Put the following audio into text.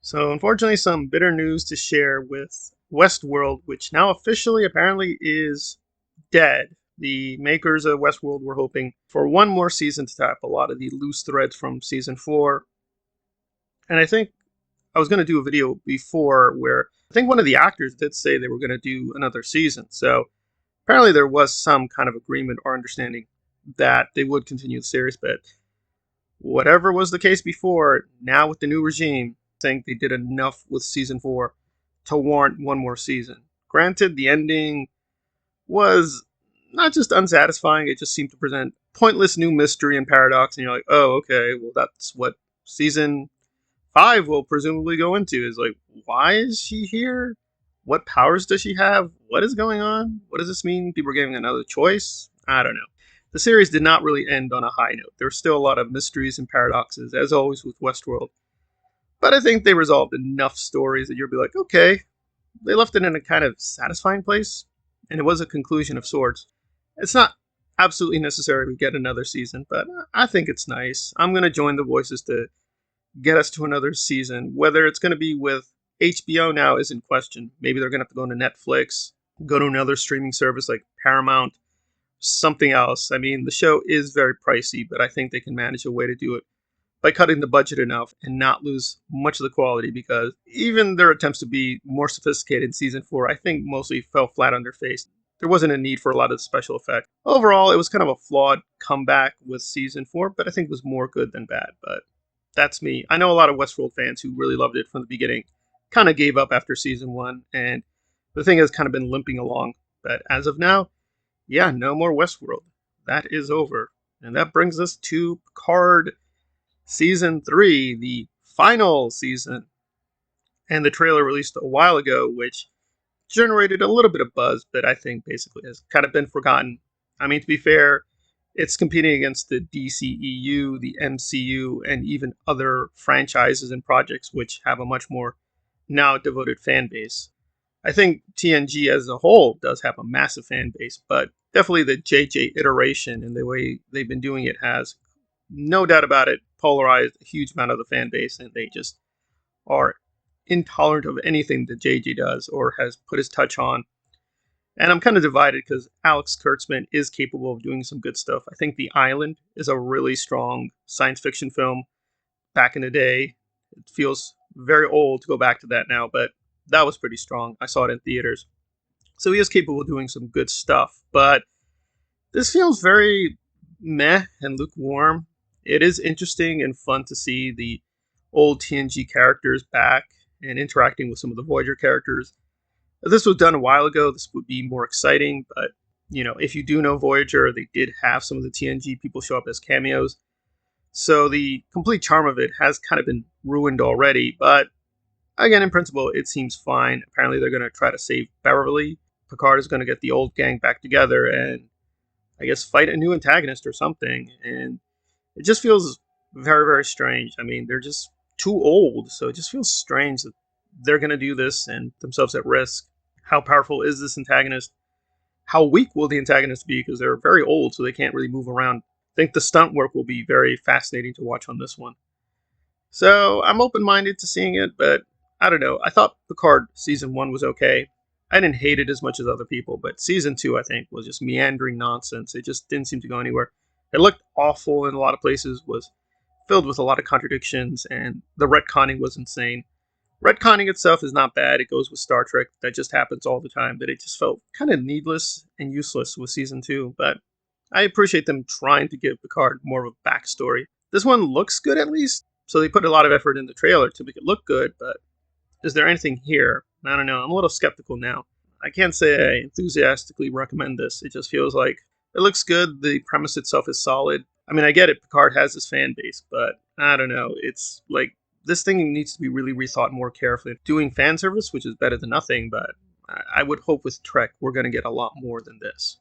So, unfortunately, some bitter news to share with Westworld, which now officially apparently is dead. The makers of Westworld were hoping for one more season to tap a lot of the loose threads from season 4. And I think I was going to do a video before where I think one of the actors did say they were going to do another season. So, apparently, there was some kind of agreement or understanding that they would continue the series, but whatever was the case before, now with the new regime, I think they did enough with season 4 to warrant one more season. Granted, the ending was not just unsatisfying, it just seemed to present pointless new mystery and paradox, and you're like, oh, okay, well, that's what season 5 will presumably go into. Is like, why is she here? What powers does she have? What is going on? What does this mean? People are getting another choice? I don't know. The series did not really end on a high note. There's still a lot of mysteries and paradoxes, as always with Westworld. But I think they resolved enough stories that you'll be like, okay, they left it in a kind of satisfying place, and it was a conclusion of sorts. It's not absolutely necessary we get another season, but I think it's nice. I'm going to join the voices to get us to another season. Whether it's going to be with HBO now is in question. Maybe they're going to have to go into Netflix, go to another streaming service like Paramount, something else. I mean, the show is very pricey, but I think they can manage a way to do it by cutting the budget enough and not lose much of the quality, because even their attempts to be more sophisticated in season 4, I think mostly fell flat on their face. There wasn't a need for a lot of special effects. Overall, it was kind of a flawed comeback with season 4, but I think it was more good than bad. But that's me. I know a lot of Westworld fans who really loved it from the beginning kind of gave up after season 1, and the thing has kind of been limping along. But as of now, yeah, no more Westworld. That is over. And that brings us to Picard Season 3, the final season. And the trailer released a while ago, which generated a little bit of buzz, but I think basically has kind of been forgotten. I mean, to be fair, it's competing against the DCEU, the MCU, and even other franchises and projects which have a much more now devoted fan base. I think TNG as a whole does have a massive fan base, but definitely the JJ iteration and the way they've been doing it has, no doubt about it, polarized a huge amount of the fan base, and they just are intolerant of anything that JJ does or has put his touch on. And I'm kind of divided because Alex Kurtzman is capable of doing some good stuff. I think The Island is a really strong science fiction film back in the day. It feels very old to go back to that now, but that was pretty strong. I saw it in theaters. So he is capable of doing some good stuff, but this feels very meh and lukewarm. It is interesting and fun to see the old TNG characters back and interacting with some of the Voyager characters. If this was done a while ago, this would be more exciting, but if you do know Voyager, they did have some of the TNG people show up as cameos. So the complete charm of it has kind of been ruined already, but again, in principle, it seems fine. Apparently, they're going to try to save Beverly. Picard is going to get the old gang back together and, I guess, fight a new antagonist or something. And it just feels very, very strange. I mean, they're just too old, so it just feels strange that they're going to do this and themselves at risk. How powerful is this antagonist? How weak will the antagonist be? Because they're very old, so they can't really move around. I think the stunt work will be very fascinating to watch on this one. So I'm open-minded to seeing it, but I don't know. I thought Picard Season 1 was okay. I didn't hate it as much as other people, but Season 2, I think, was just meandering nonsense. It just didn't seem to go anywhere. It looked awful in a lot of places, was filled with a lot of contradictions, and the retconning was insane. Retconning itself is not bad. It goes with Star Trek. That just happens all the time, but it just felt kind of needless and useless with Season 2. But I appreciate them trying to give Picard more of a backstory. This one looks good, at least, so they put a lot of effort in the trailer to make it look good, but is there anything here? I don't know. I'm a little skeptical now. I can't say I enthusiastically recommend this. It just feels like it looks good. The premise itself is solid. I mean, I get it. Picard has his fan base, but I don't know. It's like this thing needs to be really rethought more carefully. Doing fan service, which is better than nothing, but I would hope with Trek we're going to get a lot more than this.